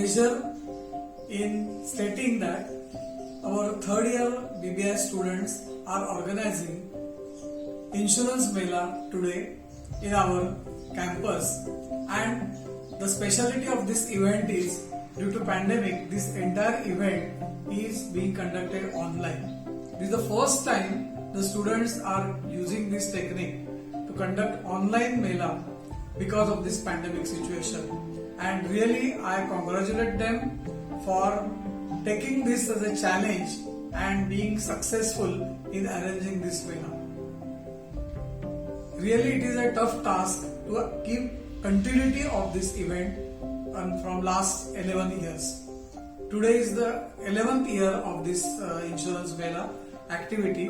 pleasure in stating that our third year BBI students are organizing Insurance Mela today in our campus, and the speciality of this event is due to pandemic this entire event is being conducted online. This is the first time the students are using this technique to conduct online Mela because of this pandemic situation, and really I congratulate them for taking this as a challenge and being successful in arranging this Mela. Really it is a tough task to keep continuity of this event from last 11 years. Today is the 11th year of this Insurance Mela activity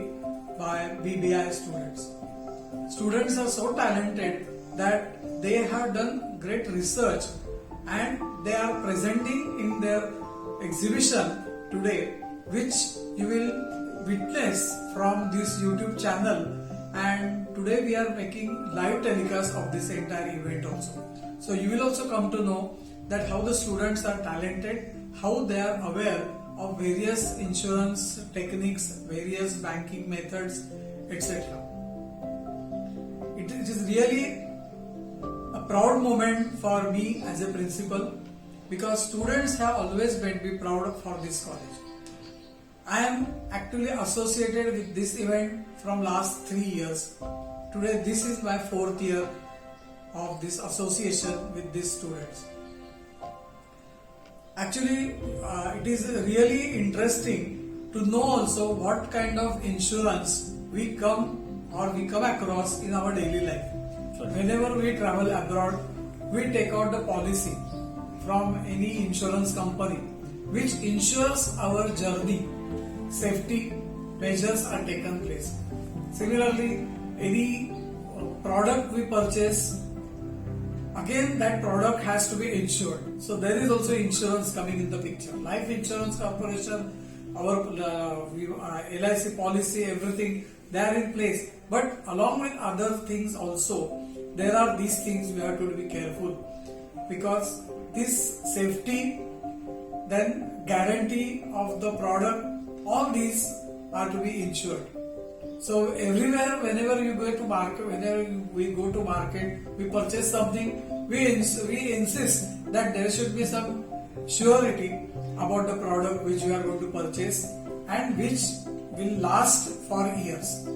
by BBI students. Students are so talented that they have done great research and they are presenting in their exhibition today, which you will witness from this YouTube channel, and today we are making live telecast of this entire event also. So you will also come to know that how the students are talented, how they are aware of various insurance techniques, various banking methods, etc. It is really a proud moment for me as a principal, because students have always made me proud for this college. I am actually associated with this event from last 3 years. Today this is my 4th year of this association with these students. Actually, it is really interesting to know also what kind of insurance we come across in our daily life. So whenever we travel abroad, we take out the policy from any insurance company which ensures our journey. Safety measures are taken place. Similarly, any product we purchase, again that product has to be insured. So there is also insurance coming in the picture. Life Insurance Corporation, our LIC policy, everything they are in place. But along with other things also, there are these things we have to be careful, because this safety, then guarantee of the product, all these are to be insured. So everywhere, whenever you go to market, we go to market, we purchase something, we insist that there should be some surety about the product which you are going to purchase and which will last for years.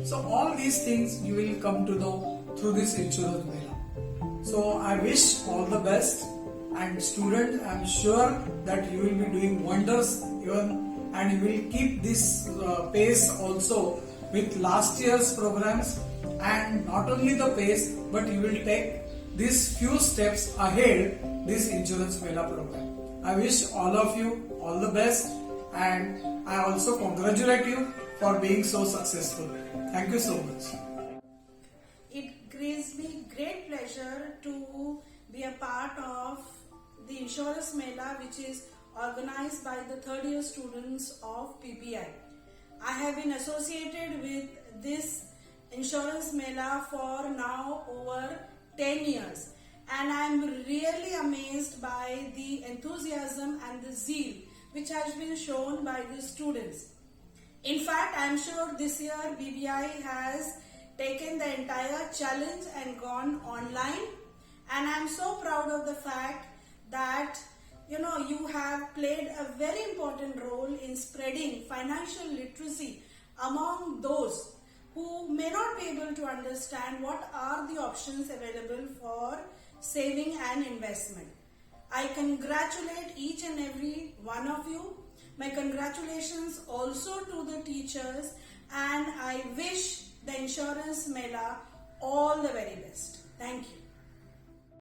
So all these things you will come to know through this Insurance Mela. So I wish all the best, and students, I am sure that you will be doing wonders even, and you will keep this pace also with last year's programs, and not only the pace, but you will take these few steps ahead this Insurance Mela program. I wish all of you all the best, and I also congratulate you for being so successful. Thank you so much. It gives me great pleasure to be a part of the Insurance Mela, which is organized by the third year students of PPI. I have been associated with this Insurance Mela for now over 10 years, and I am really amazed by the enthusiasm and the zeal which has been shown by the students. In fact, I am sure this year BBI has taken the entire challenge and gone online, and I am so proud of the fact that you have played a very important role in spreading financial literacy among those who may not be able to understand what are the options available for saving and investment. I congratulate each and every one of you. My congratulations also to the teachers, and I wish the Insurance Mela all the very best. Thank you.